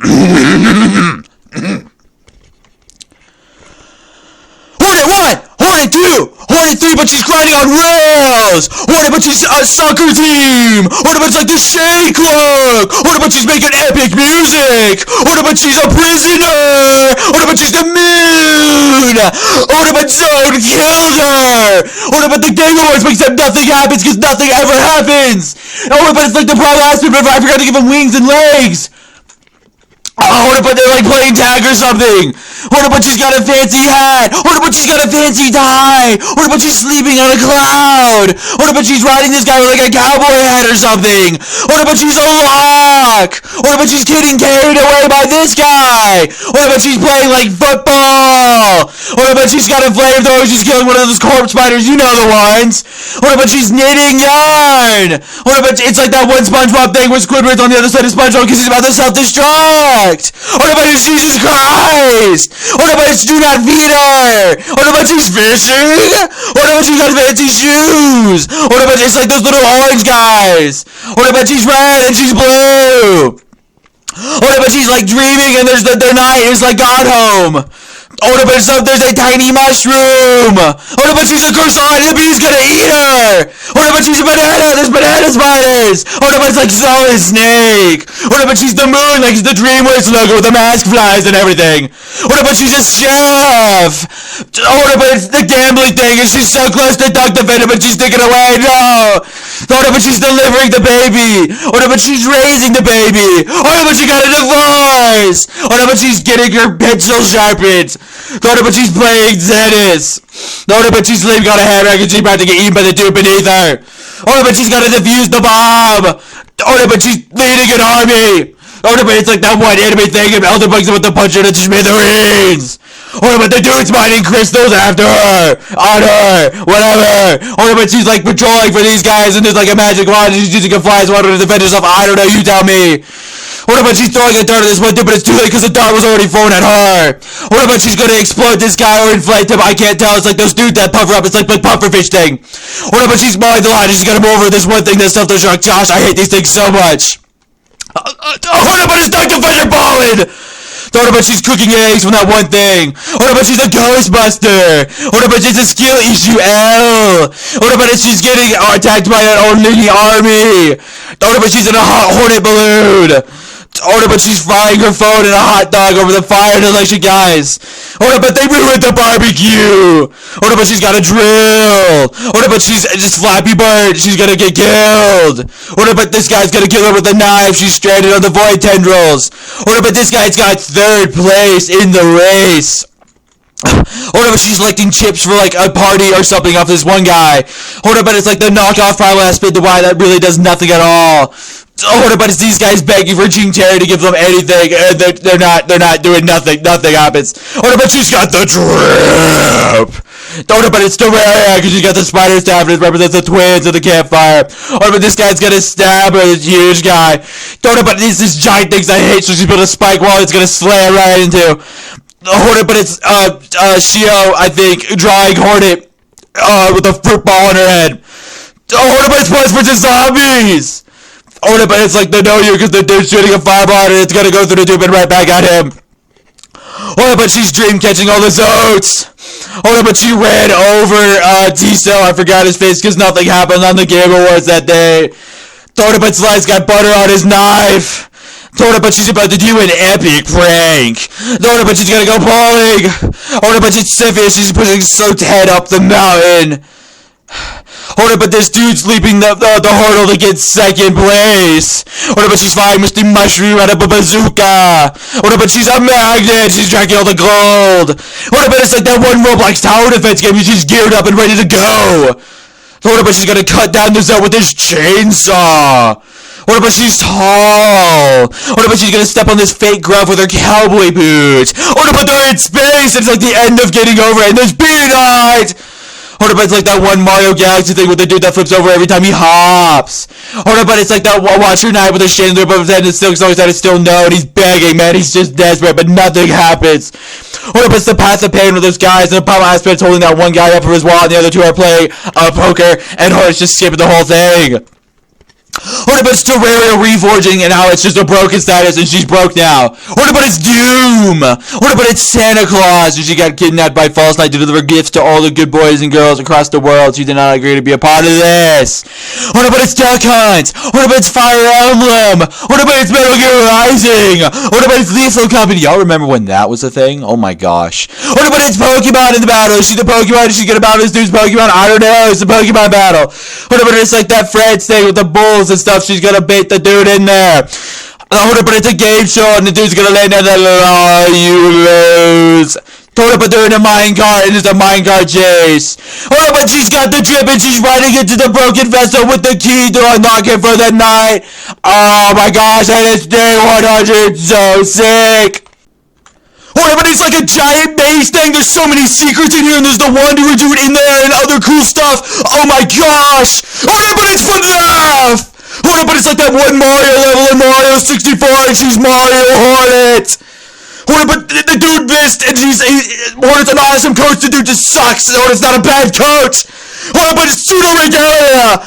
Hornet 1! Hornet 2! Hornet 3, but she's grinding on rails! Hornet, but she's a soccer team! Hornet, but it's like the Shake look! Hornet, but she's making epic music! Hornet, but she's a prisoner! Hornet, but she's the moon! Hornet, but Zone killed her! Hornet, but the Game Awards makes them nothing happens because nothing ever happens! Hornet, but it's like the problem last week, I forgot to give him wings and legs! Oh, but they're like playing tag or something! Hornet, but she's got a fancy hat! Hornet, but she's got a fancy tie! Hornet, but she's sleeping on a cloud! Hornet, but she's riding this guy with like a cowboy hat or something! Hornet, but she's a lock! Hornet, but she's getting carried away by this guy! Hornet, but she's playing like football! Hornet, but she's got a flamethrower, she's killing one of those corpse spiders, you know the ones! Hornet, but she's knitting yarn! Hornet, but it's like that one SpongeBob thing where Squidward's on the other side of SpongeBob because he's about to self-destruct! Hornet, but it's Jesus Christ! Hornet, but it's do not feed her! Hornet, but she's fishing! Hornet, but she's got fancy shoes! Hornet, but it's like those little orange guys! Hornet, but she's red and she's blue! Hornet, but she's like dreaming and their night is like gone home! Hornet, but there's a tiny mushroom! Hornet, but she's a croissant and the bee's gonna eat her! Hornet, but she's a banana! There's banana spiders! Hornet, but it's like Solid Snake! Hornet, but she's the moon like the DreamWorks logo with the mask flies and everything! Hornet, but she's a chef! Hornet, but it's the gambling thing and she's so close to duck the venom but she's sticking away! No! Hornet, but she's delivering the baby! Hornet, but she's raising the baby! Hornet, but she got a divorce! Hornet, but she's getting her pencil sharpened! Hornet, but she's playing tennis! Hornet, but she's sleeping on a hammock and she's about to get eaten by the dude beneath her! Hornet, but she's gotta defuse the bomb! Hornet, but she's leading an army! Hornet, but it's like that one anime thing of Elder Bugs with the puncher to smithereens! Hornet, but the dude's mining crystals after her! On her! Whatever! Hornet, but she's like patrolling for these guys and there's like a magic wand and she's using a fly swatter to defend herself. I don't know, you tell me! Hornet, but she's throwing a dart at this one dude, but it's too late because the dart was already thrown at her! Hornet, but she's gonna explode this guy or inflate him, I can't tell, it's like those dudes that puffer up, it's like the pufferfish thing! Hornet, but she's mowing the line, she's gonna move over this one thing that's self-destruct. Josh, I hate these things so much! Hornet, but it's Dr. Fireballing! Hornet, but she's cooking eggs from that one thing! Hornet, but she's a Ghostbuster! Hornet, but she's a skill issue L! Hornet, but she's getting attacked by an old lady army! Hornet, but she's in a hot Hornet balloon! Hornet, but she's frying her phone in a hot dog over the fire and like she guys. Hornet, but they ruined the barbecue. Hornet, but she's got a drill. Hornet, but she's just Flappy Bird. She's gonna get killed. Hornet, but this guy's gonna kill her with a knife. She's stranded on the void tendrils. Hornet, but this guy's got 3rd place in the race. Hornet, but she's collecting chips for like a party or something off this one guy. Hornet, but it's like the knockoff Primal Aspid the Y that really does nothing at all. Hornet, but it's these guys begging for Gene Terry to give them anything, and they're not doing nothing. Nothing happens. Hornet, but she's got the drip. Hornet, but it's still rare because she's got the spider staff and it represents the twins of the campfire. Hornet, but this guy's gonna stab her. This huge guy. Hornet, but it's this giant things I hate, so she's built a spike wall. It's gonna slam right into. Hornet, but it's Shio, I think, drawing Hornet with a fruit ball on her head. Hornet, but it's Plants vs. Zombies. Hornet, but it's like they know you because they're shooting a fireball and it's gonna go through the tube and right back at him. Hornet, but she's dream catching all the zoats. Hornet, but she ran over T-Cell. I forgot his face because nothing happened on the Game Awards that day. Hornet, but Slice got butter on his knife. Hornet, but she's about to do an epic prank. Hornet, but she's gonna go bowling. Hornet, but she's Syphilis. She's pushing Soat's head up the mountain. Hornet, but this dude's leaping the hurdle to get 2nd place. Hornet, but she's firing Mr. Mushroom out of a bazooka. Hornet, but she's a magnet. She's tracking all the gold. Hornet, but it's like that one Roblox tower defense game. She's geared up and ready to go. Hornet, but she's gonna cut down the zone with this chainsaw. Hornet, but she's tall. Hornet, but she's gonna step on this fake gruff with her cowboy boots. Hornet, but they're in space. It's like the end of getting over it. And there's Peanut. Hornet, but it's like that one Mario Galaxy thing with the dude that flips over every time he hops. Hornet, but it's like that Watcher Knight with a chandelier above his head and still so excited, still no, and he's begging, man. He's just desperate, but nothing happens. Hornet, but it's the Path of Pain with those guys, and the Primal Aspid's holding that one guy up for his wall, and the other two are playing poker, and Hornet's just skipping the whole thing. Hornet, but it's Terraria reforging and how it's just a broken status and she's broke now. Hornet, but it's Doom. Hornet, but it's Santa Claus and she got kidnapped by False Knight to deliver gifts to all the good boys and girls across the world. She did not agree to be a part of this. Hornet, but it's Duck Hunt. Hornet, but it's Fire Emblem. Hornet, but it's Metal Gear Rising. Hornet, but it's Lethal Company. Y'all remember when that was a thing? Oh my gosh. Hornet, but it's Pokemon in the battle. She's the Pokemon. She's gonna battle this dude's Pokemon. I don't know. It's a Pokemon battle. Hornet, but it's like that Fred thing with the bulls and stuff. She's gonna bait the dude in there. Hornet, but it's a game show and the dude's gonna land there. You lose. Hornet, but they're in a minecart and it's a minecart chase. Hornet, but she's got the drip and she's riding into the broken vessel with the key to unlock it for the night. Oh my gosh, and it's day 100. So sick. Hornet, but it's like a giant maze thing. There's so many secrets in here, and there's the Wanderer dude in there and other cool stuff. Oh my gosh. Hornet, but it's FNAF. Hornet, but it's like that one Mario level in Mario 64, and she's Mario Hornet. Hornet, but the dude missed, and Hornet's an awesome coach. The dude just sucks. Hornet's not a bad coach. Hornet, but it's Pseudo Regalia.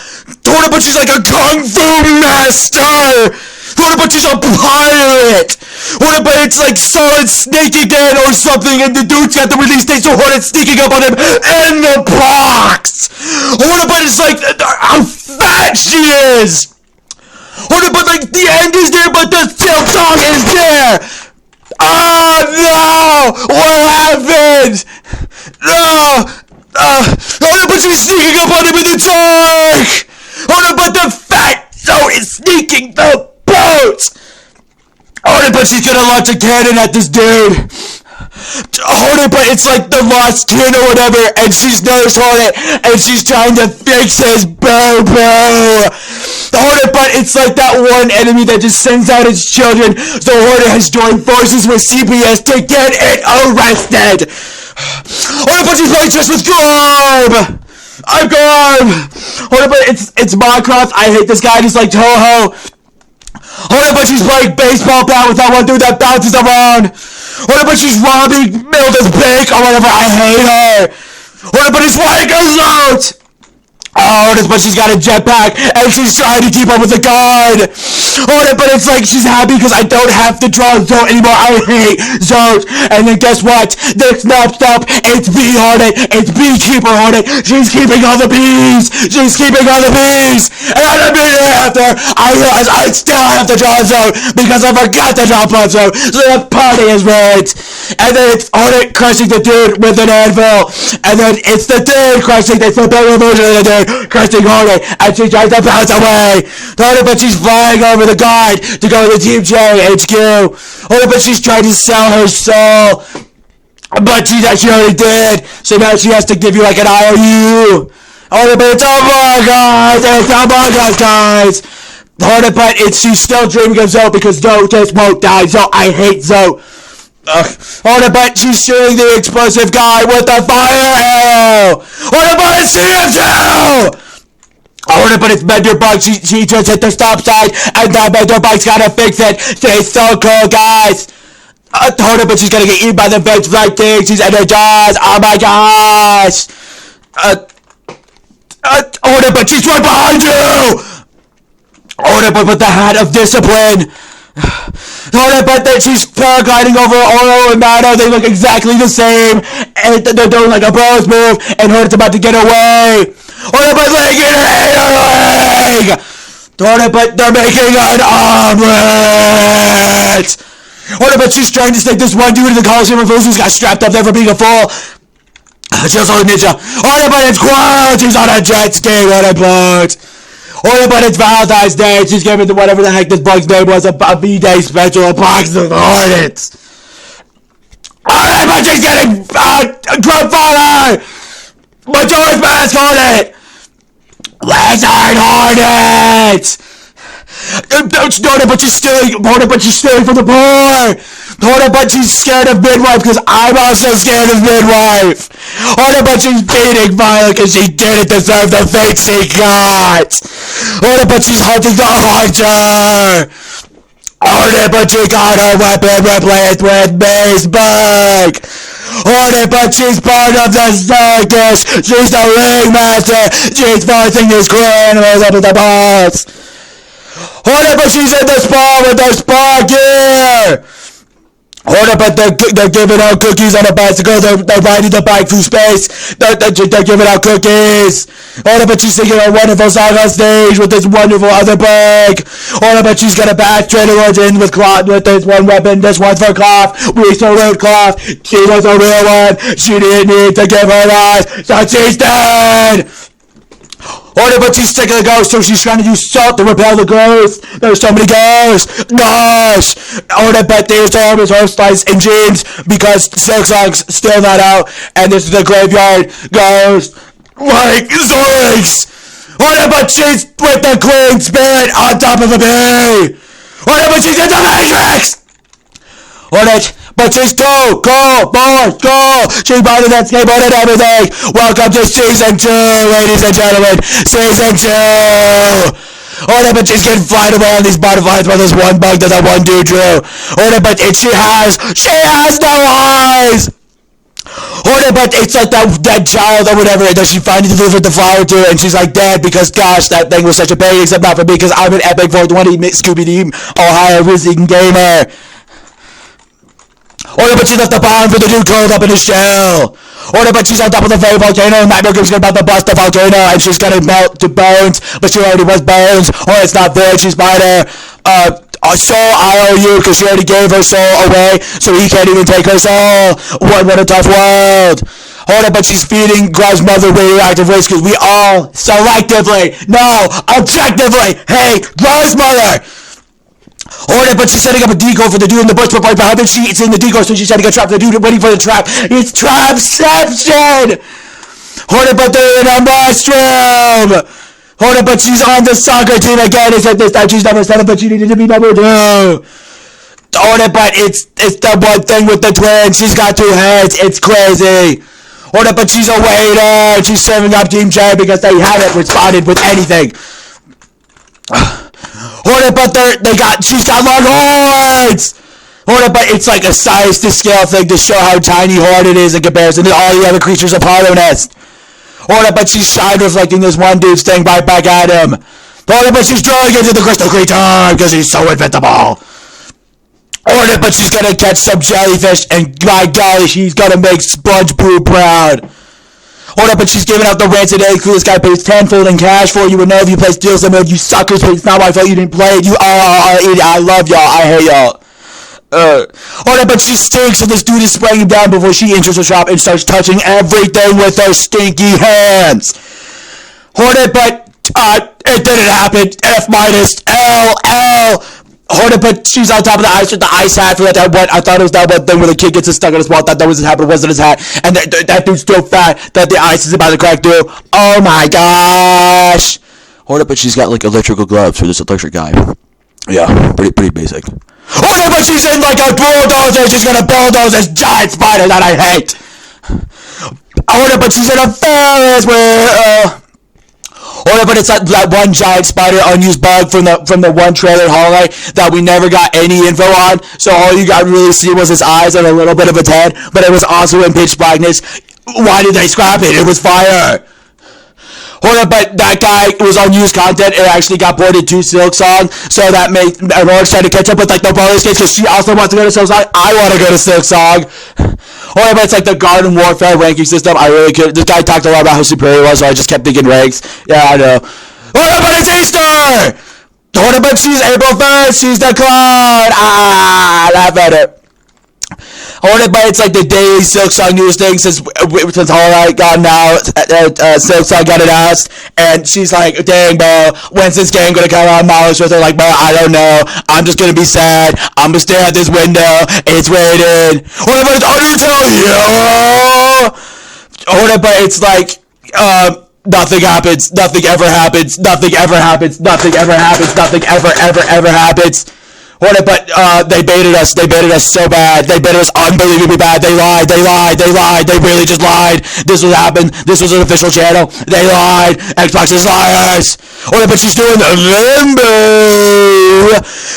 Hornet, but she's like a Kung Fu master. Hornet, but she's a pirate. Hornet, but it's like Solid Snake again or something, and the dude's got the release date, so Hornet's sneaking up on him in the box. Hornet, but it's like how fat she is. Hornet, but like the end is there, but the silk song is there. Oh no! What happened? No! Hornet, but she's sneaking up on him in the dark. Hornet, but the fat zone is sneaking the boat. Hornet, but she's gonna launch a cannon at this dude. Hornet, but it's like the lost kid or whatever, and she's Nurse Hornet, and she's trying to fix his boo-boo. Hornet, but it's like that one enemy that just sends out its children, so Hornet has joined forces with CPS to get it arrested. Hornet, but she's playing chess with Garb. I'm Garb. Hornet, but it's Minecraft. I hate this guy, just like Toho. Hornet, but she's playing baseball bat with that one dude that bounces around. Hornet, but she's robbing Milda's bank or whatever. I hate her. Hornet, but it's like a zote. Hornet, but she's got a jetpack and she's trying to keep up with the guard. Hornet, but it's like she's happy because I don't have to draw Zote anymore. I hate Zote. And then guess what? Next next up, it's Bee Hornet. It's Beekeeper Hornet. She's keeping all the bees. She's keeping all the bees. And a minute after, I realize I still have to draw Zote because I forgot to draw Zote. So the party is ruined. And then it's Hornet crushing the dude with an anvil. And then it's the dude crushing the better version of the dude. Crushing Hornet, and she tries to bounce away. Hornet, but she's flying over the guard to go to the Team J HQ. Hornet, but she's trying to sell her soul, but she already did. So now she has to give you like an IOU. Hornet, but it's Among Us. It's Among Us, guys. Hornet, but she's still dreaming of Zoe because Zoe just won't die. So I hate Zoe. Hornet, but she's shooting the explosive guy with the fire arrow. Hornet, but it's CF2. Hornet, but it's Menderbug. She just hit the stop sign, and that Menderbug's gotta fix it. She's so cool, guys. Hornet, but she's gonna get eaten by the veg like thing. She's energized. Oh my gosh. Hornet, but she's right behind you. Hornet, but with the hat of discipline. Hornet, but then she's paragliding over Oro and Mano. They look exactly the same, and they're doing like a bros move, and Hornet's about to get away. Hornet, but making her leg. Hornet, but they're making an omelet. Hornet, but she's trying to stick this one dude in the Coliseum of Fools who's got strapped up there for being a fool. She also a ninja. Hornet, but it's Quirrell. She's on a jet ski. Hornet, but Hornet, but it's Valentine's Day. She's giving whatever the heck this bug's name was, a V-Day special, a box of Hornets. Hornet, but she's getting grandfather! Majora's Mask Hornet! Lizard Hornet! Hornet, but she's stealing. Hornet, but she's stealing from the poor. Hornet, but she's scared of Midwife because I'm also scared of Midwife. Hornet, but she's beating Violet because she didn't deserve the fate she got. Hornet, but she's hunting the hunter. Hornet, but she got her weapon replaced with Maze-Bug. Hornet, but she's part of the circus. She's the ringmaster. She's forcing these cool animals up with the boss. Hornet, but she's in the spawn with the spawn gear. Hornet, but they're giving out cookies on a bicycle. They're riding the bike through space. They're giving out cookies. Hornet, but she's singing a wonderful song on stage with this wonderful other bike. Hornet, but she's gonna bash Trader Lords in with this one weapon. This one's for Cloth. We salute Cloth. She was a real one. She didn't need to give her life, so she's dead. Hornet, but she's sick of the ghost, so she's trying to use salt to repel the ghosts. There's so many ghosts. Gosh! Hornet, but there's always horse slice and jeans because Silk Song's still not out, and this is the graveyard ghost. Like Zoinks! Hornet, but she's with the Queen Spirit on top of a bee. Hornet, but she's in the Matrix. Hornet, but she's too cool, boys, cool. She's better than skateboard and everything. Welcome to season 2, ladies and gentlemen. Season 2. Hornet, but she's getting flyed away on these butterflies by this one bug that one dude drew. Hornet, but she has no eyes. Hornet, but it's like that dead child or whatever that she finally delivered the flower to, and she's like dead because gosh, that thing was such a pain. Except not for me because I'm an epic 420 Scooby-Doo Ohio Wizarding gamer. Hornet, but she left the bomb for the dude curled up in his shell. Hornet, but she's on top of the very volcano, and Nightmare Group's about to bust the volcano, and she's gonna melt to bones, but she already was bones. Hornet's not there, she's Spider. Soul IOU, because she already gave her soul away, so he can't even take her soul. What a tough world. Hornet, but she's feeding Grub's mother radioactive waste, because we all selectively, no, objectively hate Grub's mother. Hornet, but she's setting up a decoy for the dude in the bush, but right behind her, she's in the decoy, so she's setting a trap for the dude waiting for the trap. It's Trapception! Hornet, but they're in a mushroom! Hornet, but she's on the soccer team again, except this time she's number 7, but she needed to be number 2. Hornet, but it's the one thing with the twins, she's got 2 heads, it's crazy. Hornet, but she's a waiter, she's serving up Team J because they haven't responded with anything. Hornet, but she's got long horns! Hornet, but it's like a size to scale thing to show how tiny Hornet is in comparison to all the other creatures of Hornet. Hornet, but she's shine reflecting this one dude's thing right back at him. Hornet, but she's drawing into the crystal creature because he's so invincible. Hornet, but she's gonna catch some jellyfish and by golly, she's gonna make SpongeBob proud. Hornet, but she's giving out the rancid egg clue. This guy pays tenfold in cash for you would know if you play Steel Sim mode. You suckers, but it's not my fault you didn't play it. You I love y'all. I hate y'all. Hornet, but she stinks, so this dude is spraying him down before she enters the shop and starts touching everything with her stinky hands. Hornet, but it didn't happen. F minus L. Hornet, but she's on top of the ice with the ice hat for that one. I thought it was that one thing where the kid gets stuck on his wall. I thought that was his hat, but it wasn't his hat. And that dude's so fat that the ice is about to crack through. Oh my gosh. Hornet, but she's got like electrical gloves for this electric guy. Yeah, pretty basic. Hornet, but she's in like a bulldozer. She's gonna bulldoze this giant spider that I hate. Hornet, but she's in a Ferris wheel. Hornet, but it's like that one giant spider unused bug from the one trailer hallway that we never got any info on. So all you got to really see was his eyes and a little bit of his head. But it was also in pitch blackness. Why did they scrap it? It was fire. Hornet, but that guy was unused content. It actually got ported to Silk Song, so that made everyone try to catch up with like the bonus kids because she also wants to go to Silk Song. I want to go to Silk Song. Hornet, but it's like the Garden Warfare ranking system. I really could. This guy talked a lot about how superior he was, so I just kept thinking ranks. Yeah, I know. Hornet, but it's Easter. Hornet, but she's April 1st. She's the clown. Laugh at it. Hornet, but it's like the daily Silk Song news thing since Hornet got out, Silk Song got announced, and she's like, dang, bro, when's this game gonna come out? Molly's with her like, bro, I don't know, I'm just gonna be sad, I'm gonna stare at this window, it's raining. Hornet, but it's Undertale, yeah! Hornet, but it's like, nothing happens, nothing ever happens, nothing ever happens, nothing ever happens, nothing ever happens. Hornet, but they baited us so bad. They baited us unbelievably bad. They lied. They really just lied. This was happened. This was an official channel. They lied. Xbox is liars. Hornet, but she's doing the limbo.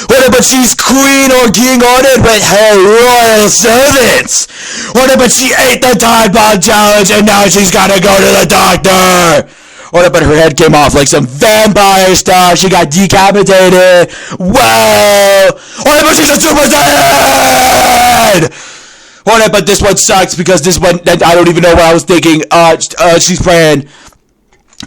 Hornet, but she's queen or king Hornet with her royal servants. Hornet, but she ate the Tide Pod challenge and now she's gotta go to the doctor. Hornet, but her head came off like some vampire stuff. She got decapitated. Whoa! Hornet, but she's a Super Saiyan! Hornet, but this one sucks because this one, I don't even know what I was thinking. She's praying.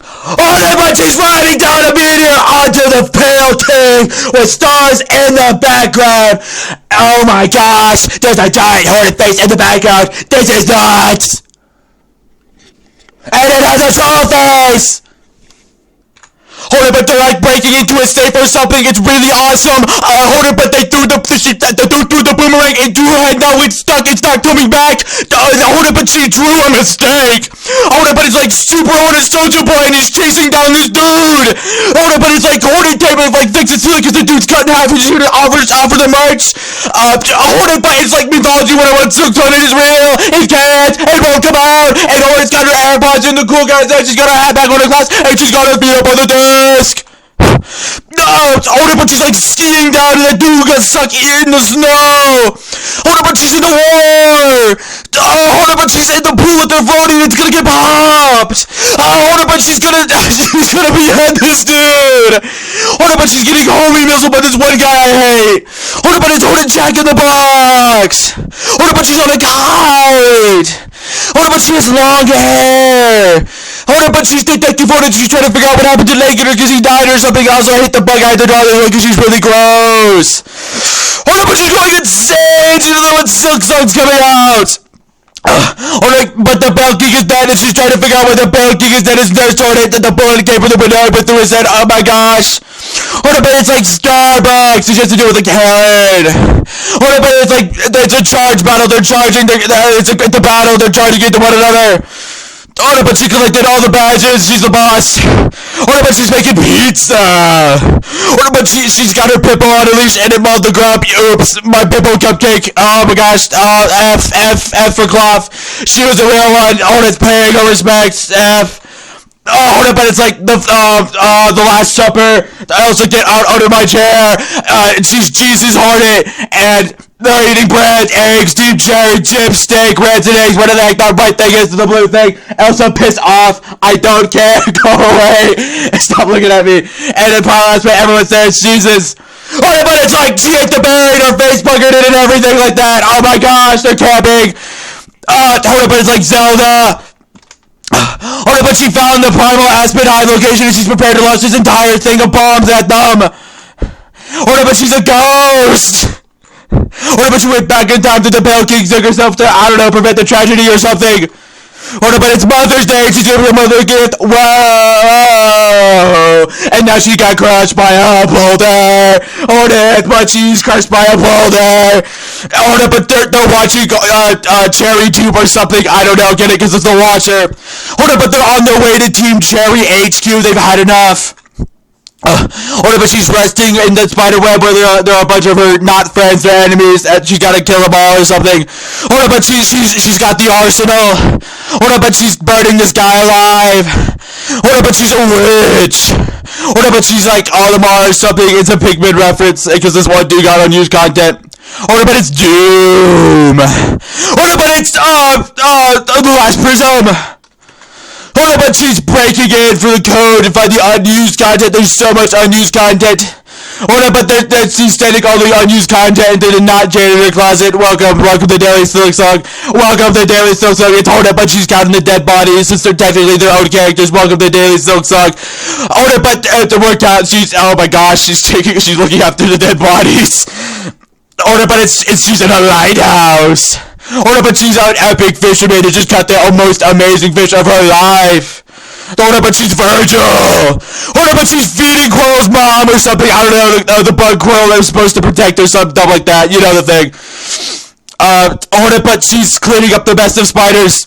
Hornet, but she's riding down a meteor onto the pale thing with stars in the background. Oh my gosh, there's a giant Hornet face in the background. This is nuts. And it has a troll face. Hornet, but they're like breaking into a safe or something. It's really awesome. Hornet, but they threw the boomerang into her head. Now it's stuck. It's not coming back. Hornet, but she drew a mistake. Hornet, but it's like Super Hornet Soldier Boy and he's chasing down this dude. Hornet, but it's like Hornet came and like fixes it because the dude's cut in half. He's here to offer the merch. Hornet, but it's like mythology 101. Hornet is real. It can't. It won't come out. And Hornet's got her AirPods in the cool guys. And she's got her hat back on her class. And she's got her feet up on the desk. No, Hornet, but she's like skiing down and that dude got stuck in the snow. Hornet, but she's in the war. Hornet, but she's in the pool with her floating. It's gonna get popped. Hornet, but she's gonna behead this dude. Hornet, but she's getting homie missile by this one guy I hate. Hornet, but it's Hornet Jack in the Box. Hornet, but she's on a kite. Hornet, but she has long hair. Hornet, but she's Detective Hornet. She's trying to figure out what happened to Laketer because he died or something. Also, I hate the bug-eyed dog because she's really gross. Hornet, but she's going insane. She doesn't know what Silk Song's coming out. Hornet, but the Bell King is dead and she's trying to figure out where the Bell King is dead. It's Nurse Hornet that the bullet came from the window and went through his head. Oh my gosh. Hornet, but it's like Starbucks. It has to do with like Helen. Hornet, but it's like it's a charge battle. They're charging. It's a battle. They're charging into one another. Hornet, but she collected all the badges. She's the boss. Hornet, but she's making pizza. Hornet, but she's got her Pippo on a leash and it mauled the grub. Oops, my Pippo cupcake. Oh my gosh. F for cloth. She was a real one. Hornet's paying her respects. F. Hornet, but it's like the Last Supper. I also get out under my chair. She's Jesus Hornet and they're eating bread, eggs, deep cherry, chips, steak, reds and eggs, whatever the heck that white thing is, the blue thing. Elsa, piss off. I don't care. Go away. Stop looking at me. And then last way, everyone says Jesus. Hornet, but it's like she ate the berry and her face buggered it and everything like that. Oh my gosh, they're camping. Hornet, but it's like Zelda. Hornet, but she found the primal Aspen High location and she's prepared to launch this entire thing of bombs at them. Hornet, but she's a ghost. Hornet, but she went back in time to the Pale King, took herself to, I don't know, prevent the tragedy or something. Hornet, but it's Mother's Day, she's giving her mother a gift. Whoa! And now she got crushed by a boulder. Hornet, but she's crushed by a boulder. Hornet, but they're watching Cherry Tube or something. I don't know, get it, because it's the Watcher. Hornet, but they're on their way to Team Cherry HQ. They've had enough. Hornet, but she's resting in the spider web where there are a bunch of her not friends, they're enemies, and she's gotta kill them all or something. Hornet, but she's got the arsenal. Hornet, but she's burning this guy alive. Hornet, but she's a witch. Hornet, but she's like Olimar or something. It's a Pigman reference because this one dude got unused content. Hornet, but it's Doom. Hornet, but it's the Last Prism. Hornet, but she's breaking in for the code to find the unused content. There's so much unused content. Hornet, but she's sending all the unused content into the not janitor closet. Welcome to Daily Silk Song. Welcome to Daily Silk Song. It's Hornet, but she's counting the dead bodies since they're technically their own characters. Welcome to Daily Silk Song. Hornet, but to work out, oh my gosh, she's looking after the dead bodies. Hornet, but she's in a lighthouse. Hornet, but she's an epic fisherman who just caught the most amazing fish of her life. Hornet, but she's Virgil. Hornet, but she's feeding Quirrell's mom or something. I don't know, the bug Quirrell that was supposed to protect her, something like that. You know the thing. Hornet, but she's cleaning up the mess of spiders.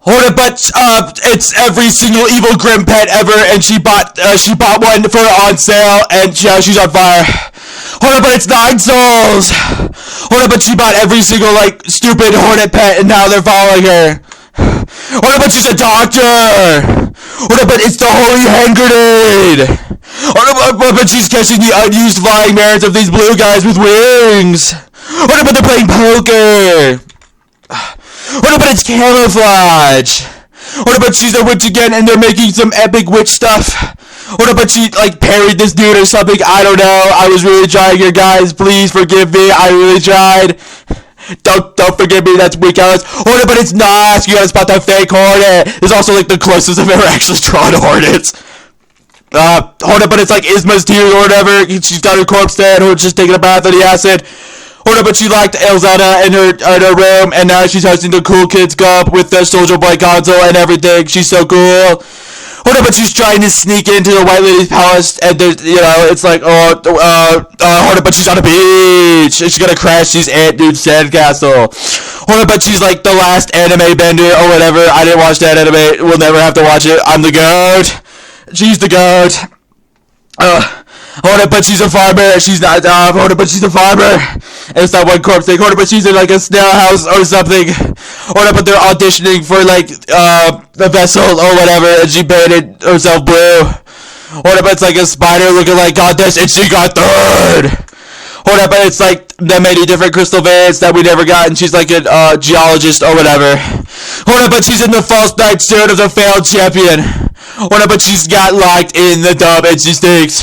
Hornet, but it's every single evil grim pet ever, and she bought one for on sale, and she's on fire. Hornet, but it's 9 souls. Hornet, but she bought every single like stupid Hornet pet, and now they're following her. Hornet, but she's a doctor. Hornet, but it's the holy hand grenade. Hornet, but she's catching the unused flying merits of these blue guys with wings. Hornet, but they're playing poker. Hornet, but it's camouflage. What about she's a witch again and they're making some epic witch stuff? What about she like parried this dude or something? I don't know. I was really trying here, guys. Please forgive me. I really tried. Don't forgive me. That's weak, Alice. Hornet, but it's not. You gotta spot that fake Hornet. It's also like the closest I've ever actually drawn Hornets. Hornet, but it's like Isma's tears or whatever. She's got her corpse there, and just taking a bath in the acid. Hornet, but she locked Elzana in her room, and now she's hosting the Cool Kids Cup with the Soldier Boy console and everything. She's so cool. Hornet, but she's trying to sneak into the White Lady's palace, and there's, you know, it's like, Hornet, but she's on a beach. She's gonna crash these ant dude's sandcastle. Hornet, but she's like the last anime bender or whatever. I didn't watch that anime. We'll never have to watch it. I'm the goat. She's the goat. Hornet, but she's a farmer. She's not, Hornet, but she's a farmer. And it's that one corpse thing. Hornet, but she's in like a snail house or something. Hornet, but they're auditioning for like, the vessel or whatever, and she painted herself blue. Hornet, but it's like a spider looking like goddess, and she got third. Hornet, but it's like the many different crystal variants that we never got, and she's like a, geologist or whatever. Hornet, but she's in the false knight suit of the failed champion. Hornet, but she's got locked in the dub, and she stinks.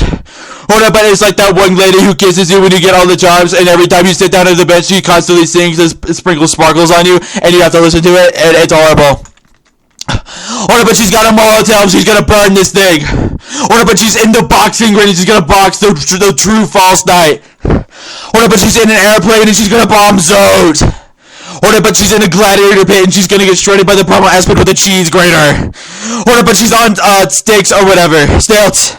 Hornet, but it's like that one lady who kisses you when you get all the charms, and every time you sit down at the bench, she constantly sings and sprinkles sparkles on you, and you have to listen to it, and it's horrible. Hornet, but she's got a Molotov, she's gonna burn this thing. Hornet, but she's in the boxing ring, and she's gonna box the true false knight. Hornet, but she's in an airplane, and she's gonna bomb Zode. Hornet, but she's in a gladiator pit, and she's gonna get shredded by the primal aspect with a cheese grater. Hornet, but she's on, stakes or whatever, stilts.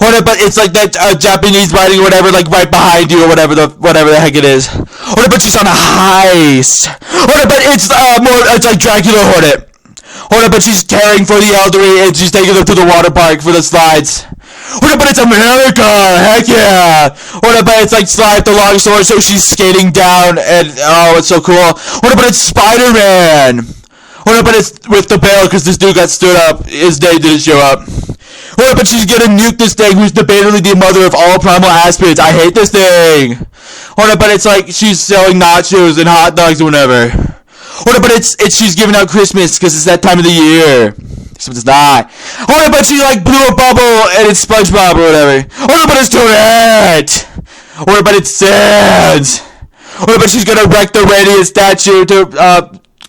Hornet, but it's like that Japanese writing or whatever, like right behind you or whatever the heck it is. Hornet, but she's on a heist. Hornet, but it's it's like Dracula Hornet. Hornet, but she's caring for the elderly and she's taking them to the water park for the slides. Hornet, but it's America, heck yeah. Hornet, but it's like Slide the Longsword, so she's skating down and oh, it's so cool. Hornet, but it's Spider-Man. Hornet, but it's with the bail because this dude got stood up. His day didn't show up. Hornet, but she's gonna nuke this thing who's debatably the mother of all primal aspirants. I hate this thing. Hornet, but it's like she's selling nachos and hot dogs or whatever. Hornet, but it's she's giving out Christmas because it's that time of the year. Except it's not. Hornet, but she like blew a bubble and it's SpongeBob or whatever. Hornet, but it's Tourette. Hornet, but it's Sans. Hornet, but she's gonna wreck the Radiant statue to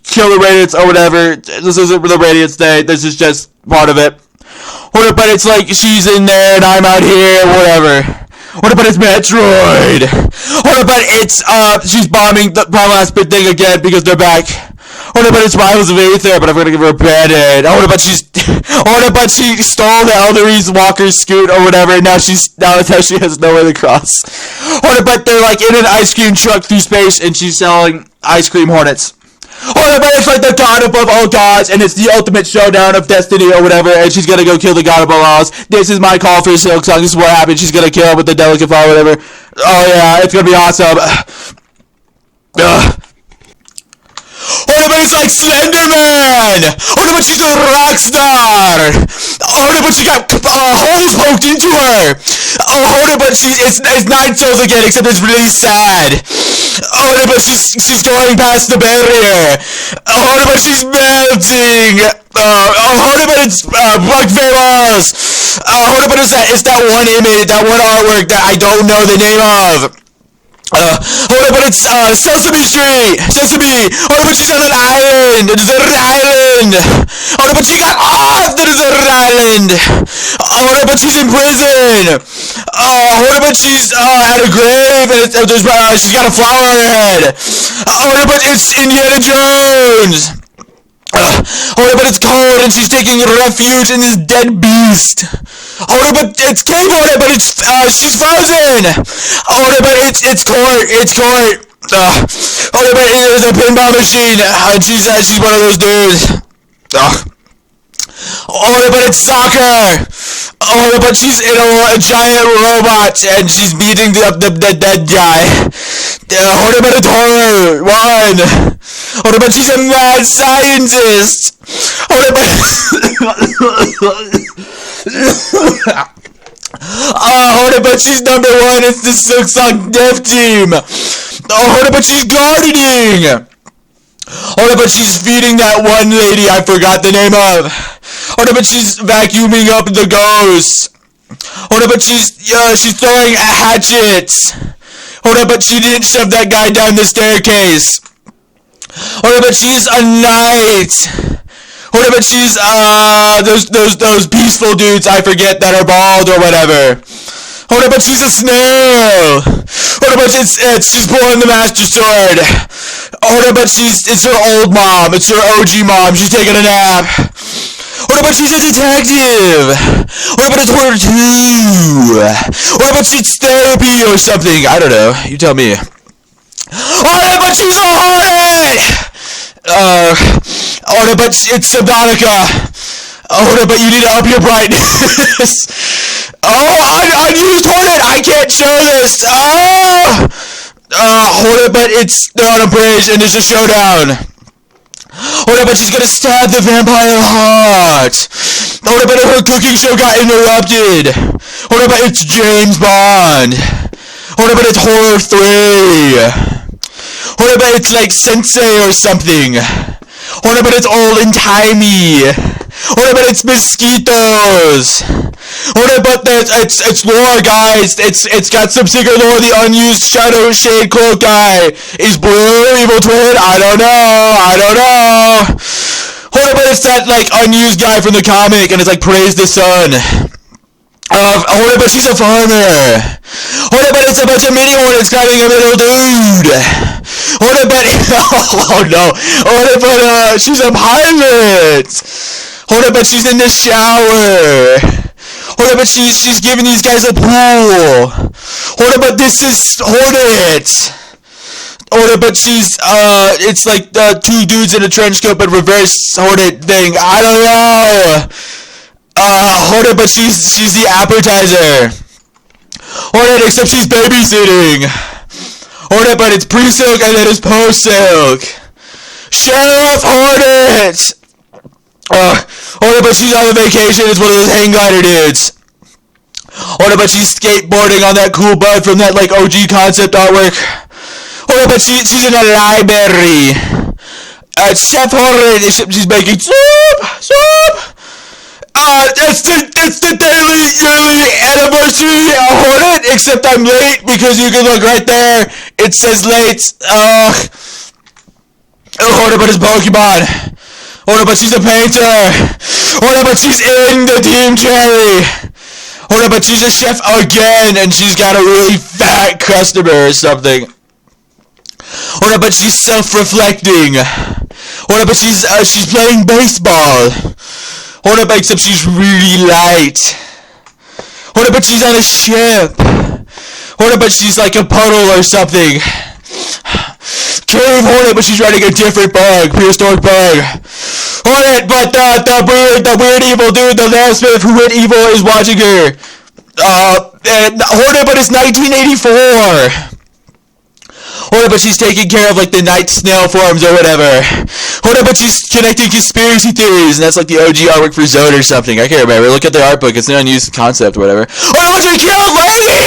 kill the Radiants or whatever. This isn't the Radiant's day. This is just part of it. Hornet, but it's like she's in there and I'm out here, whatever. Hornet, but it's Metroid. Hornet, but it's she's bombing the primal aspect thing again because they're back. Hornet, but it's Rivals of Aether, but I'm gonna give her a band-aid. Hornet, but she stole the Elderly's Walker's scoot or whatever, and now she has nowhere to cross. Hornet, but they're like in an ice cream truck through space and she's selling ice cream Hornets. Hornet, but it's like the god above all gods, and it's the ultimate showdown of destiny or whatever, and she's gonna go kill the god above all. This is my call for Silk Song. This is what happened. She's gonna kill him with the delicate fire, whatever. Oh yeah, it's gonna be awesome. Hornet, but it's like Slenderman! Hornet, but she's a rock star! Hornet, but she got holes poked into her! Hornet, but it's 9 souls again, except it's really sad. Hornet, but she's going past the barrier. Hornet, but she's melting. Hornet, but it's Buck Famous. Hornet, but it's that one image, that one artwork that I don't know the name of. Hornet, but it's Sesame Street! Sesame! Hornet, but she's on an island! A deserted island! Hornet, but she got off the deserted island! Hornet, but she's in prison! Hornet, but she's at a grave and she's got a flower on her head! Hornet, but it's Indiana Jones! Hornet, but it's cold and she's taking refuge in this dead beast! Hornet, but it's King Hornet, but it's she's frozen. Hornet, but it's court. Hornet, but there's a pinball machine, and she's one of those dudes. Hornet, but it's soccer. Hornet, but she's in a giant robot, and she's beating the dead guy. Hornet, but it's horror. One. Hornet, but she's a mad scientist. Hornet, but Hornet, but she's number 1. It's the Silk Song Dev Team. Hornet, but she's gardening. Hold up, but she's feeding that one lady I forgot the name of. Hold up, but she's vacuuming up the ghosts. Hold up, but she's throwing hatchets. Hold up, but she didn't shove that guy down the staircase. Hold up, but she's a knight. Hold up, but she's those peaceful dudes I forget that are bald or whatever. Hold up, but she's a snail. Hold up, but she's pulling the Master Sword. Hold up, but it's her old mom. It's her OG mom. She's taking a nap. Hold up, but she's a detective. Hold up, but it's Hornet 2. Hold up, but she's therapy or something. I don't know. You tell me. Hold up, but she's a Hornet. Hold up, but it's Subnautica. Hold up, but you need to up your brightness. Oh, unused Hornet. I can't show this. Oh. Hold up, but they're on a bridge and there's a showdown. Hold up, but she's gonna stab the vampire heart. Hold up, but her cooking show got interrupted. Hold up, but it's James Bond. Hold up, but it's Horror 3. Hold up, but it's like Sensei or something. Hold up, but it's old and timey. Hold up, but it's mosquitoes. Hold up, but it's lore, guys. It's got some secret lore. The unused shadow shade cloak guy is Blue Evil Twin. I don't know. Hold up, but it's that like unused guy from the comic, and it's like Praise the Sun. Hold up, but she's a farmer. Hold up, but it's a bunch of mini Hornets grabbing a middle dude. Hold up, but oh no. Hold up, but she's a pilot. Hold up, but she's in the shower. Hold up, but she's giving these guys a pool. Hold up, but this is Hornet. Hold up, but it's like the two dudes in a trench coat, but reverse Hornet thing. I don't know. Hold up, but she's the appetizer. Hornet, except she's babysitting. Hold up, but it's pre-silk and then it's post-silk. Sheriff Hornet. Hold up, but she's on a vacation. It's one of those hang glider dudes. Hold up, but she's skateboarding on that cool bud from that like OG concept artwork. Hold up, but she's in a library. Chef Hornet, she's making soup. It's the daily yearly anniversary Hornet, except I'm late because you can look right there. It says late. Hold up, but it's Pokemon. Hold up, but she's a painter. Hold up, but she's in the Team Cherry. Hold up, but she's a chef again, and she's got a really fat customer or something. Hold up, but she's self-reflecting. Hold up, but she's playing baseball. Hold up, except she's really light. Hold up, but she's on a ship. Hold up, but she's like a puddle or something. Cave Hornet, but she's riding a different bug, prehistoric bug. Hornet, but the weird evil dude, the last man who went evil is watching her. And Hornet, but it's 1984. Hold up, but she's taking care of like the night snail forms or whatever. Hold up, but she's connecting conspiracy theories, and that's like the OG artwork for Zone or something. I can't remember. Look at the art book. It's an unused concept or whatever. Hold up, but she killed Lady!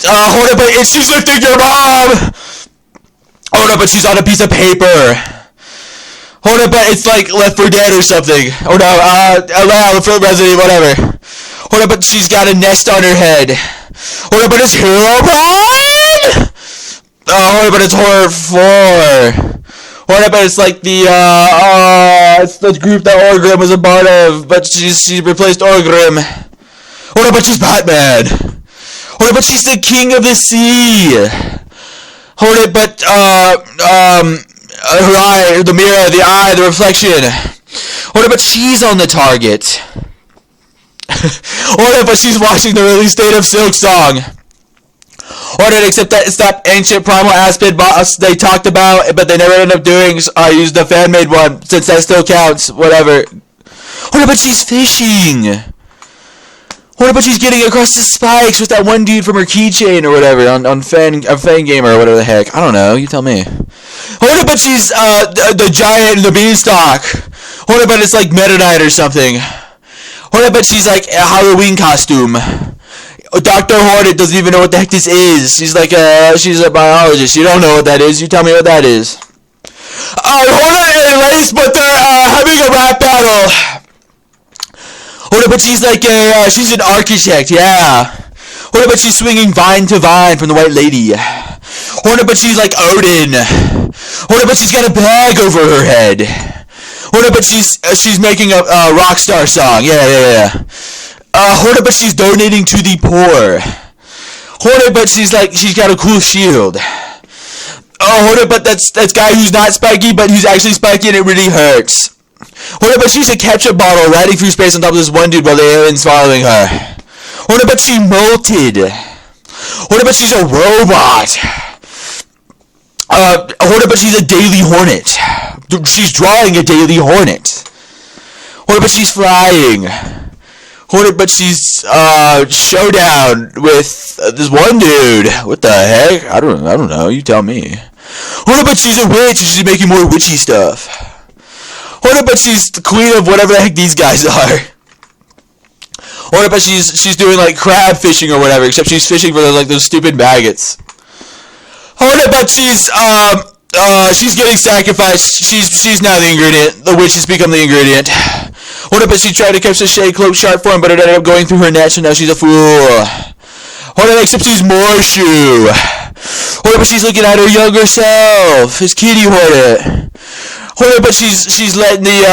Hold up, but she's lifting your mom! Hold up, but she's on a piece of paper. Hold up, but it's like Left 4 Dead or something. Oh no, Left 4 Resident, whatever. Hold up, but she's got a nest on her head. Hold up, but it's Herobrine! Hold up, but it's Horror 4. Hold up, but it's like it's the group that Orgrim was a part of, but she replaced Orgrim. Hold up, but she's Batman. Hold up, but she's the King of the Sea. Hold it, but, her eye, the mirror, the eye, the reflection. Hold it, but she's on the target. Hold it, but she's watching the release date of Silk Song. Hold it, except that it's that ancient primal aspid boss they talked about, but they never ended up doing, so I used the fan-made one, since that still counts, whatever. Hold it, but she's fishing. Hold up, but she's getting across the spikes with that one dude from her keychain or whatever on Fan Gamer or whatever the heck. I don't know. You tell me. Hold up, but she's the giant and the beanstalk. Hold up, but it's like Meta Knight or something. Hold up, but she's like a Halloween costume. Dr. Hornet doesn't even know what the heck this is. She's a biologist. You don't know what that is. You tell me what that is. Hornet and Lace, but they're having a rap battle. Hornet, but she's like she's an architect, yeah. Hornet, but she's swinging vine to vine from the White Lady. Hornet, but she's like Odin. Hornet, but she's got a bag over her head. Hornet, but she's making a rock star song, yeah. Hornet, but she's donating to the poor. Hornet, but she's got a cool shield. Hornet, but that's guy who's not spiky, but he's actually spiky and it really hurts. Hornet, but she's a ketchup bottle riding through space on top of this one dude while the alien's following her. Hornet, but she molted. Hornet, but she's a robot. Hornet, but she's a daily hornet. She's drawing a daily hornet. Hornet, but she's flying. Hornet, but she's showdown with this one dude. What the heck? I don't know. You tell me. Hornet, but she's a witch and she's making more witchy stuff. Hornet, but she's the queen of whatever the heck these guys are. Hornet, but she's doing like crab fishing or whatever, except she's fishing for those stupid maggots. Hornet, but she's getting sacrificed. She's now the ingredient. The witch has become the ingredient. Hornet, but she tried to catch the shade cloak sharp form, but it ended up going through her net, so now she's a fool. Hornet, except she's Morshoe. Hornet, but she's looking at her younger self. It's Kitty Hornet. Hornet, but she's letting the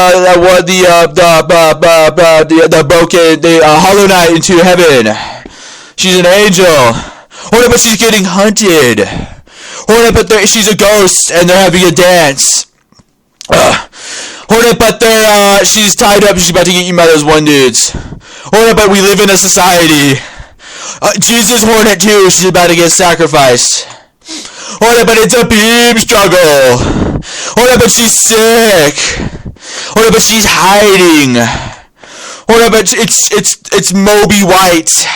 Hollow Knight into heaven. She's an angel. Hornet, but she's getting hunted. Hornet, but she's a ghost and they're having a dance. Hornet, but she's tied up. She's about to get eaten by those one dudes. Hornet, but we live in a society. Jesus Hornet too. She's about to get sacrificed. Hornet, but it's a beam struggle. Hornet, but she's sick. Hornet, but she's hiding. Hornet, but it's Moby White.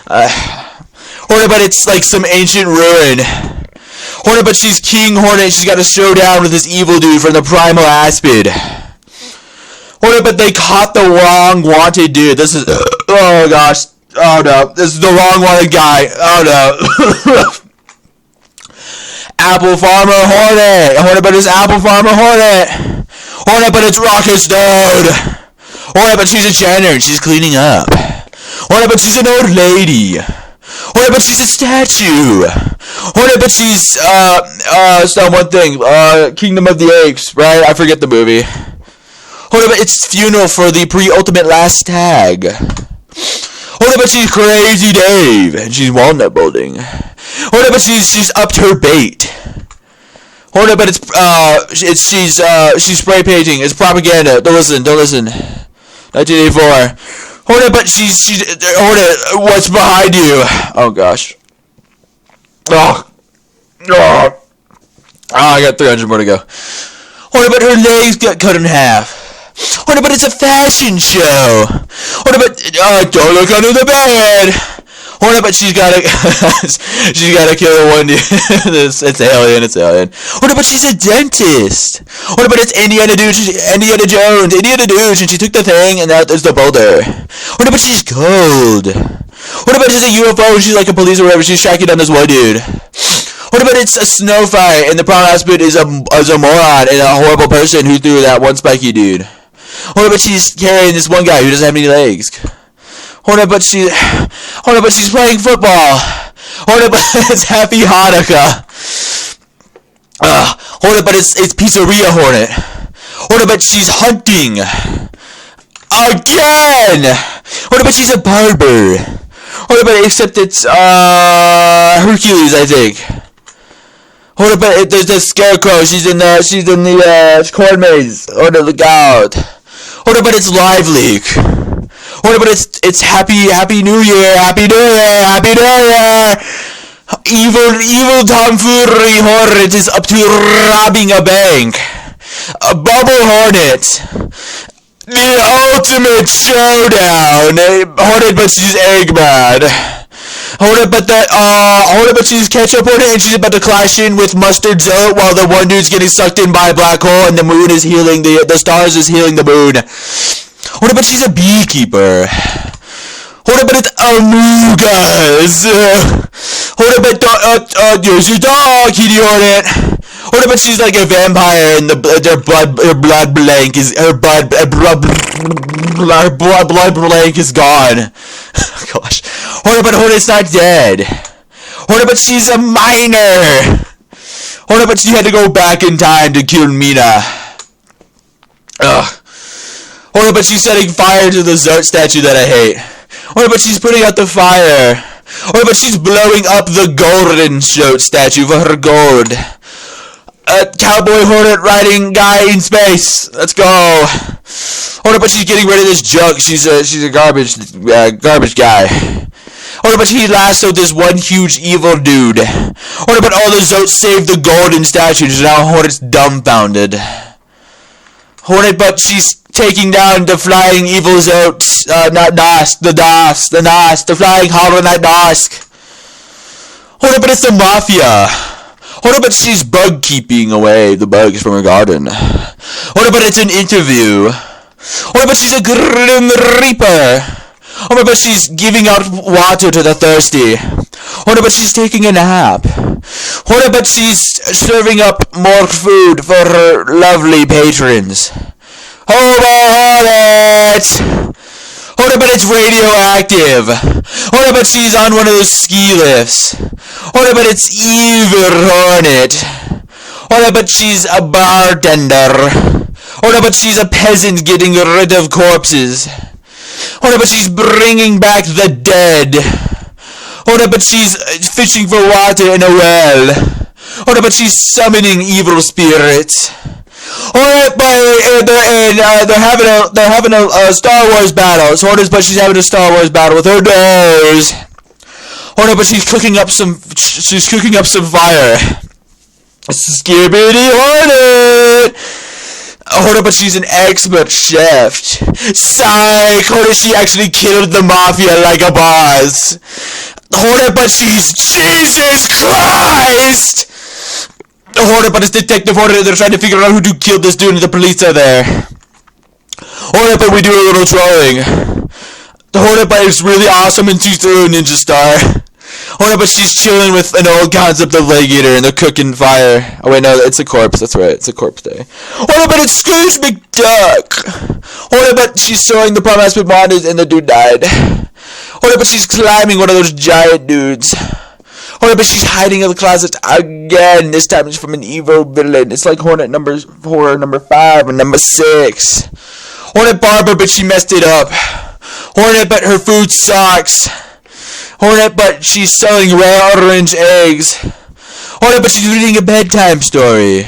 Hornet, but it's like some ancient ruin. Hornet, but she's King Hornet. She's got a showdown with this evil dude from the Primal Aspid. Hornet, but they caught the wrong wanted dude. This is... oh, gosh. Oh, no. This is the wrong wanted guy. Oh, no. Apple Farmer Hornet. Hornet, but it's Apple Farmer Hornet. Hornet, but it's Rocket Stone. Hornet, but she's a janitor and she's cleaning up. Hornet, but she's an old lady. Hornet, but she's a statue. Hornet, but she's, some one thing, Kingdom of the Apes, right? I forget the movie. Hornet, but it's funeral for the pre-ultimate last tag. Hornet, but she's Crazy Dave, and she's walnut building. Hornet, but she's upped her bait. Hornet, but she's spray painting. It's propaganda. Don't listen. 1984. Hornet, but Hornet, what's behind you? Oh, gosh. Oh, I got 300 more to go. Hornet, but her legs got cut in half. Hornet, but it's a fashion show. Hornet, but don't look under the bed. Hornet, but she's gotta kill the one dude. It's alien. Hornet, but she's a dentist. Hornet, but it's Indiana Jones, and she took the thing, and now there's the boulder. Hornet, but she's gold. Hornet, but she's a UFO, and she's like a police or whatever. She's tracking down this one dude. Hornet, but it's a snow fight, and the Primal Aspid is a moron and a horrible person who threw that one spiky dude. Hornet, but she's carrying this one guy who doesn't have any legs. Hornet, but she's playing football. Hornet, but it's Happy Hanukkah. Hornet, but it's Pizzeria Hornet. Hornet, but she's hunting. Again! Hornet, but she's a barber. Hornet, but except it's, Hercules, I think. Hornet, but there's the Scarecrow. She's in the corn maze. Hornet, look out. Hornet, but it's Live Leak. Hornet, but it's Happy New Year. Evil tomfoolery Hornet is up to robbing a bank. A Bubble Hornet. The ultimate showdown. Hornet, but she's Eggman. Hornet, but she's Ketchup Hornet, and she's about to clash in with Mustard Zoe while the one dude's getting sucked in by a black hole, and the moon is healing the stars is healing the moon. Hornet, but she's a beekeeper. Hornet, but it's Amoonguss. Hornet, but there's your dog, Kitty Hornet. Hornet, but she's like a vampire, and her blood blank is gone. Gosh, Hornet, but Hornet's not dead. Hornet, but she's a minor. Hornet, but she had to go back in time to kill Mina. Ugh. Hornet, but she's setting fire to the Zote statue that I hate. Hornet, but she's putting out the fire. Hornet, but she's blowing up the golden Zote statue for her gold. Cowboy Hornet riding guy in space. Let's go. Hornet, but she's getting rid of this junk. She's a garbage guy. Hornet, but he lassoed this one huge evil dude. Hornet, but all the Zotes saved the golden statues, and now Hornet's dumbfounded. Hornet, but she's taking down the flying evil Zotes. Not Nosk, the flying Hollow Knight Nosk. Hornet, but it's the Mafia. Hornet, but she's bug keeping away the bugs from her garden. Hornet, but it's an interview. Hornet, but she's a Grim Reaper. Hornet, but she's giving out water to the thirsty. Hornet, but she's taking a nap. Hornet, but she's serving up more food for her lovely patrons. Hornet! Hornet, but it's radioactive. Hornet, but she's on one of those ski lifts. Hornet, but it's evil Hornet. Hornet, but she's a bartender. Hornet, but she's a peasant getting rid of corpses. Hornet, but she's bringing back the dead. Hornet, but she's fishing for water in a well. Hornet, but she's summoning evil spirits. Hornet, but they're having a Star Wars battle. So Hornet, but she's having a Star Wars battle with her nose. Hornet, but she's cooking up some fire. Skibbity Hornet. Hornet, but she's an expert chef. Psych! Hornet, she actually killed the Mafia like a boss. Hornet, but she's Jesus Christ! Hornet, but it's Detective Hornet. They're trying to figure out who killed this dude, and the police are there. Hornet, but we do a little trolling. The Hornet, but is really awesome, and she's through a ninja star. Hornet, but she's chilling with an old concept of leg eater, and they're cooking fire. Oh wait, no, it's a corpse. That's right, it's a corpse day. Hornet, but it's Scrooge McDuck. Hornet, but she's sewing the promise with bondage, and the dude died. Hornet, but she's climbing one of those giant dudes. Hornet, but she's hiding in the closet again. This time it's from an evil villain. It's like Hornet number 4, number 5, and number 6. Hornet Barber, but she messed it up. Hornet, but her food sucks. Hornet, but she's selling rare orange eggs. Hornet, but she's reading a bedtime story.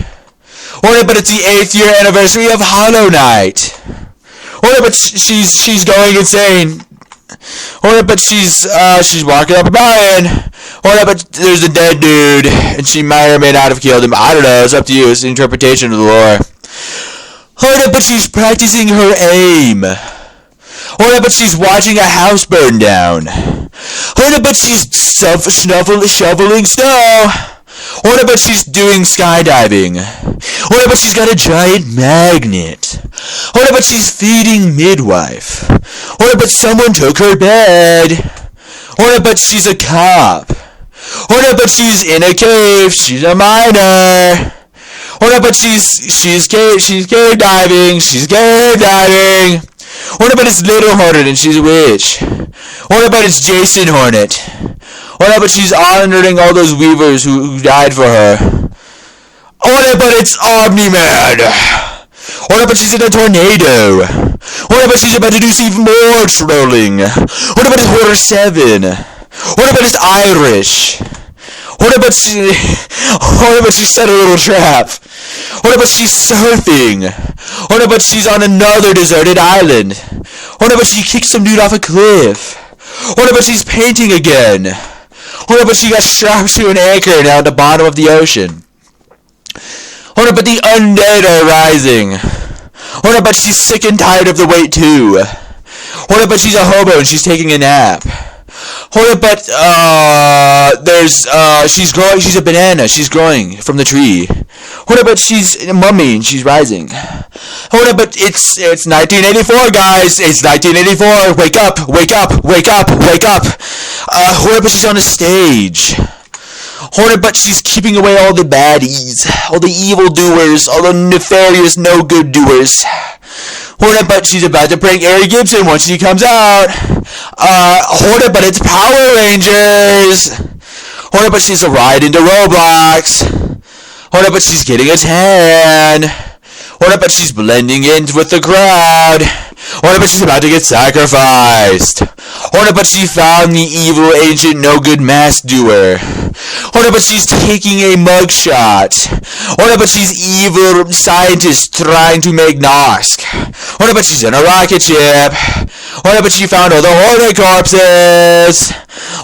Hornet, but it's the 8th year anniversary of Hollow Knight. Hornet, but she's going insane. Hornet, but she's walking up a mountain. Hornet, but there's a dead dude, and she may or may not have killed him. I don't know. It's up to you. It's the interpretation of the lore. Hornet, but she's practicing her aim. Hornet, but she's watching a house burn down. Hornet, but she's shoveling snow. Hornet, but she's doing skydiving. Hornet, but she's got a giant magnet. Hornet, but she's feeding midwife. Hornet, but someone took her bed. Hornet, but she's a cop. Hornet, but she's in a cave. She's a miner. Hornet, but she's cave diving. She's cave diving. Hornet, but it's Little Hornet, and she's a witch. Hornet, but it's Jason Hornet. Hornet, but she's honoring all those weavers who died for her. Hornet, but it's Omni-Man. Hornet, but she's in a tornado. Hornet, but she's about to do even more trolling. Hornet, but it's Horror 7. Hornet, but it's Irish. Hornet, but she set a little trap. Hornet, but she's surfing. Hornet, but she's on another deserted island. Hornet, but she kicked some dude off a cliff. Hornet, but she's painting again. Hornet, but she got strapped to an anchor down at the bottom of the ocean. Hornet, but the undead are rising. Hornet, but she's sick and tired of the wait too. Hornet, but she's a hobo and she's taking a nap. Hornet, but she's growing. She's a banana. She's growing from the tree. Hornet, but she's a mummy and she's rising. Hornet, but it's 1984, guys. It's 1984. Wake up! Wake up! Wake up! Wake up! Hornet, but she's on a stage. Hornet, but she's keeping away all the baddies, all the evildoers, all the nefarious no-good doers. Hornet, but she's about to prank Ari Gibson once she comes out. Hornet, but it's Power Rangers. Hornet, but she's a ride into Roblox. Hornet, but she's getting a tan. Hornet, but she's blending in with the crowd. Hornet, but she's about to get sacrificed. Hornet, but she found the evil ancient no-good mask doer. Hornet, but she's taking a mugshot. Hornet, but she's evil scientist trying to make Nosk. Hornet, but she's in a rocket ship. Hornet, but she found all the Hornet corpses.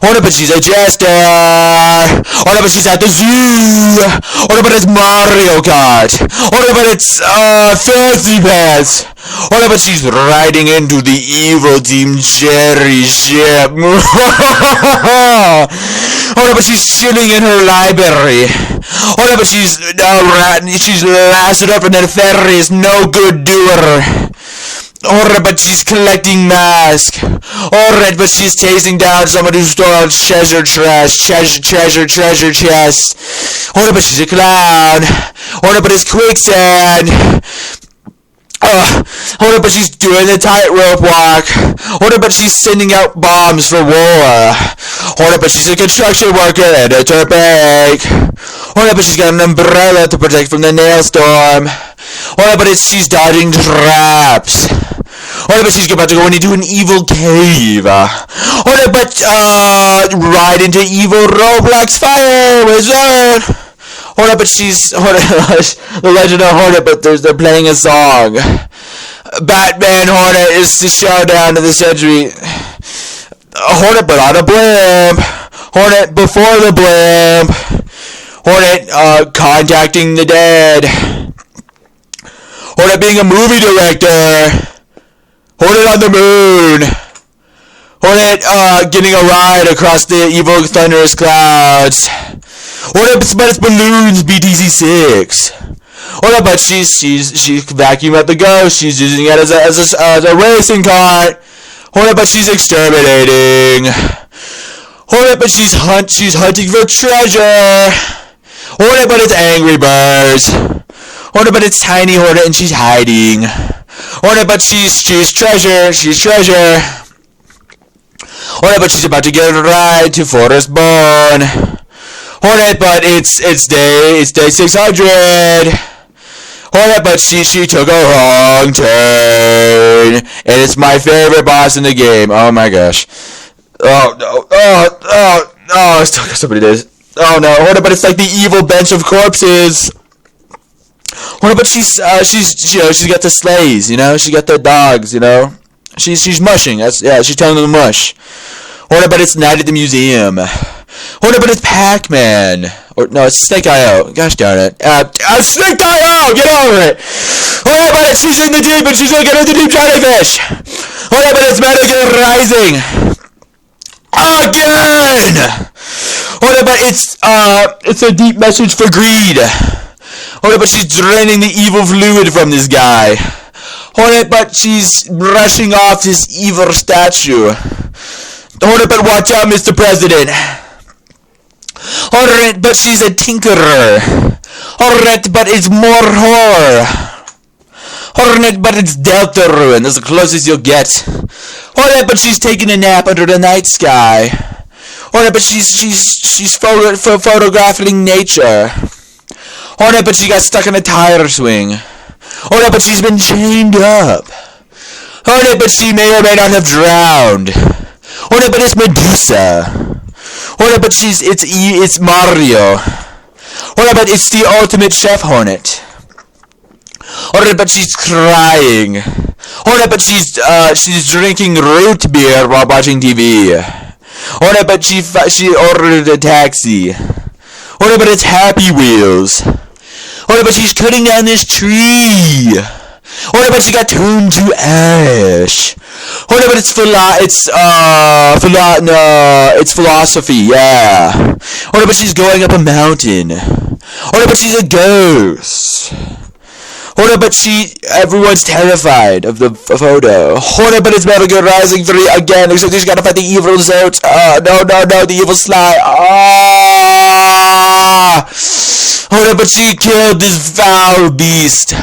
Hornet, but she's a jester. Hornet, but she's at the zoo. Hornet, but it's Mario Kart. Hornet, but it's Fancy Pants. Hornet, but she's riding into the evil Team Jerry ship. Hornet, but she's chilling in her library. Hornet, but she's lasted up in a nefarious no good doer. Hornet, but she's collecting masks. Hornet, but she's chasing down somebody who stole treasure chest. Hornet, but she's a clown. Hornet, but it's quicksand. Hornet, but she's doing the tightrope walk. Hornet, but she's sending out bombs for war. Hornet, but she's a construction worker and a turbank. Hornet, but she's got an umbrella to protect from the nail storm. Hornet, but she's dodging traps. Hornet, but she's about to go into an evil cave. Hornet, but ride into evil Roblox fire wizard. Hornet, but she's the Legend of Hornet, but they're playing a song. Batman Hornet is the showdown of the century. Hornet, but on a blimp. Hornet before the blimp. Hornet contacting the dead. Hornet being a movie director. Hornet on the moon. Hornet getting a ride across the evil thunderous clouds. Hornet, but it's balloons BTC6. Hornet, but she's vacuuming up the ghost. She's using it as a racing cart. Hornet, but she's exterminating. Hornet, but she's hunting for treasure. Hornet, but it's Angry Birds. Hornet, but it's Tiny Hornet and she's hiding. Hornet, but she's treasure. She's treasure. Hornet, but she's about to get a ride to Forest Bone. Hornet, but it's day 600. Hornet, but she took a wrong turn, and it's my favorite boss in the game. Oh my gosh. Oh no. I still got somebody this. Oh no. Hornet, but it's like the evil bench of corpses. Hornet, but she's got the sleighs, you know. She got the dogs, you know. She's mushing. She's telling them to mush. Hornet, but it's Night at the Museum. Hornet, but it's Pac-Man. Or no, it's Snake.io. Gosh darn it. Snake.io! Get over it! Hornet, but she's in the deep and she's looking at the deep jellyfish! Hornet, but it's Mannequin Rising! Again! Hornet, but it's a deep message for greed. Hornet, but she's draining the evil fluid from this guy. Hornet, but she's brushing off this evil statue. Hornet, but watch out, Mr. President. Hornet, but she's a tinkerer. Hornet, but it's more horror. Hornet, but it's Delta Ruin. That's the closest you'll get. Hornet, but she's taking a nap under the night sky. Hornet, but she's photographing nature. Hornet, but she got stuck in a tire swing. Hornet, but she's been chained up. Hornet, but she may or may not have drowned. Hornet, but it's Medusa. Hornet, but it's Mario. Hornet, but it's the ultimate chef Hornet. Hornet, but she's crying. Hornet, but she's drinking root beer while watching TV. Hornet, but she ordered a taxi. Hornet, but it's Happy Wheels. Hornet, but she's cutting down this tree. Hornet, but she got turned to ash. Hornet, but it's philosophy, yeah. Hornet, but she's going up a mountain. Hornet, but she's a ghost. Hornet, but everyone's terrified of the photo. Hornet, but it's Metal Gear Rising 3 again, except he's gotta fight the evil Zote. No, the evil Sly. Hornet, but she killed this foul beast.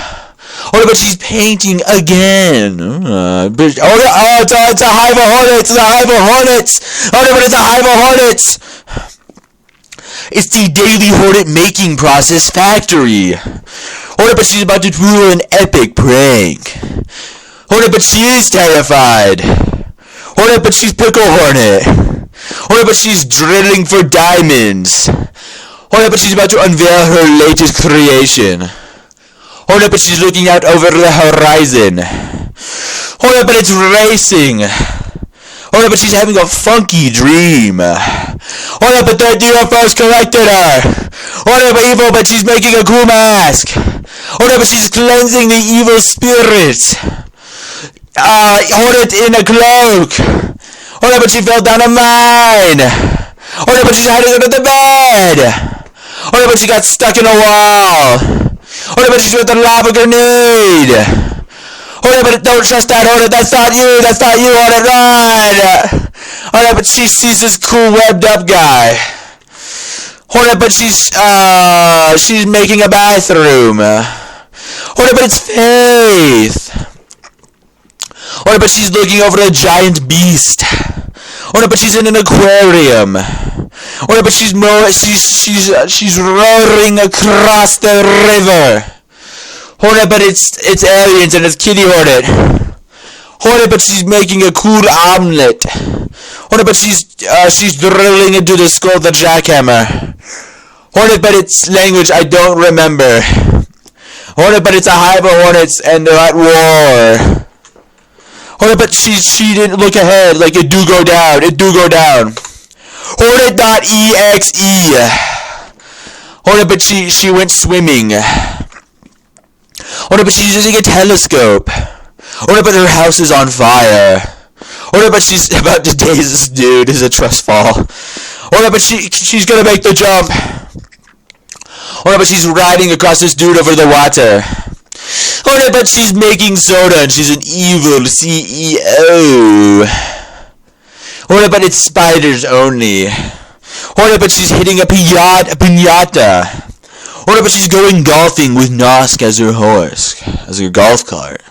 Hornet, but she's painting again. It's a hive of Hornets. It's a hive of Hornets. Hornet, but it's a hive of Hornets. It's the daily Hornet making process factory. Hornet, but she's about to pull an epic prank. Hornet, but she is terrified. Hornet, but she's Pickle Hornet. Hornet, but she's drilling for diamonds. Hornet, but she's about to unveil her latest creation. Hornet, but she's looking out over the horizon. Hornet, but it's racing. Hornet, but she's having a funky dream. Hornet, but the UFO's collected her. Hornet, but evil, but she's making a cool mask. Hornet, but she's cleansing the evil spirits. Hornet in a cloak. Hornet, but she fell down a mine. Hornet, but she's hiding under the bed. Hornet, but she got stuck in a wall. Hornet, but she's with a lava grenade. Hornet, but don't trust that, Hornet. That's not you, Hornet, run. Hornet, but she sees this cool webbed up guy. Hornet, but she's making a bathroom. Hornet, but it's Faith. Hornet, but she's looking over a giant beast. Hornet, but she's in an aquarium. Hornet, but she's roaring across the river. Hornet, but it's aliens and it's Kitty Hornet. Hornet, but she's making a cool omelet. Hornet, but she's drilling into the skull with a jackhammer. Hornet, but it's language I don't remember. Hornet, but it's a hive of Hornets and they're at war. Hornet, but she didn't look ahead, like it do go down. Hornet.exe. Hornet, but she went swimming. Hornet, but she's using a telescope. Hornet, but her house is on fire. Hornet, but she's about to daze this dude as a trust fall. Hornet, but she's gonna make the jump. Hornet, but she's riding across this dude over the water. Hornet, but she's making soda and she's an evil CEO. Hornet, but it's spiders only. Hornet, but she's hitting a piñata. Hornet, but she's going golfing with Nosk as her horse, as her golf cart.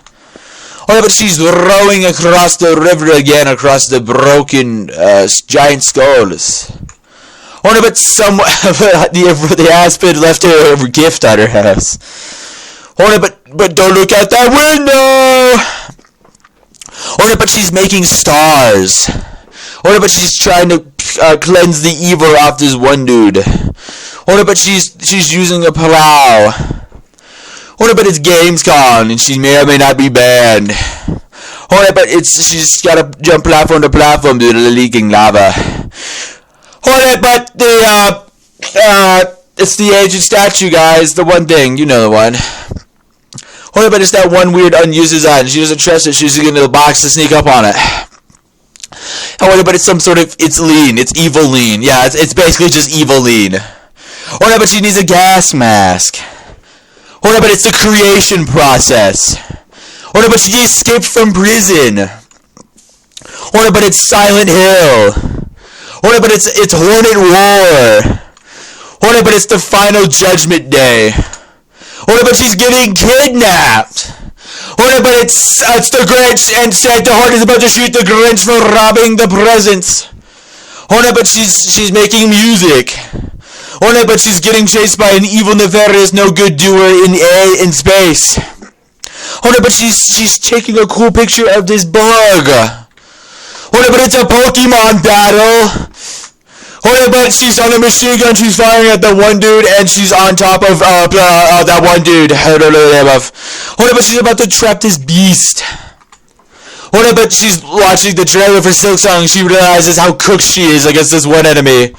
Hornet, but she's rowing across the river again, across the broken giant skulls. Hornet, but the Aspen left her a gift at her house. Hornet, but don't look out that window. Hornet, but she's making stars. Hornet, but she's trying to cleanse the evil off this one dude. Hornet, but she's using a plow. Hornet, but it's Gamescom and she may or may not be banned. Hornet, but she's gotta jump platform to platform due to the leaking lava. Hornet, but it's the ancient statue, guys. The one thing, you know the one. Hornet, but it's that one weird unused design. She doesn't trust it. She's using the box to sneak up on it. Hornet, but it's some sort of, it's lean. It's evil lean. Yeah, it's basically just evil lean. Hornet, but she needs a gas mask. Hornet, but it's the creation process. Hornet, but she escaped from prison. Hornet, but it's Silent Hill. Hornet, but it's Hornet War. Hornet, but it's the final judgment day. Hornet, but she's getting kidnapped. Hornet, but it's the Grinch and Santa Hornet is about to shoot the Grinch for robbing the presents. Hornet, but she's making music. Hornet, but she's getting chased by an evil, nefarious, no good doer in space. Hornet, but she's taking a cool picture of this bug. Hornet, but it's a Pokemon battle. Hornet, but she's on a machine gun, she's firing at the one dude, and she's on top of that one dude. Hornet, but she's about to trap this beast. Hornet, but she's watching the trailer for Silksong, she realizes how cooked she is against this one enemy.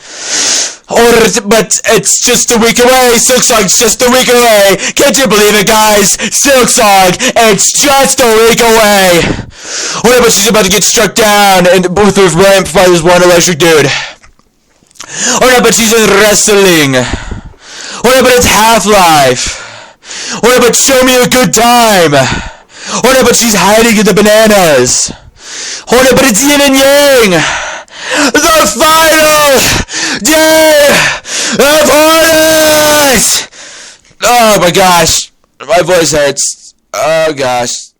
Hornet, but it's just a week away. Silksong's just a week away. Can't you believe it, guys? Silksong, it's just a week away. Hornet, but she's about to get struck down and with her ramp by this one electric dude. Hornet, but she's in wrestling. Hornet, but it's Half-Life. Hornet, but show me a good time. Hornet, but she's hiding in the bananas. Hornet, but it's yin and yang. The final day of Hornets. Oh my gosh, my voice hurts. Oh gosh.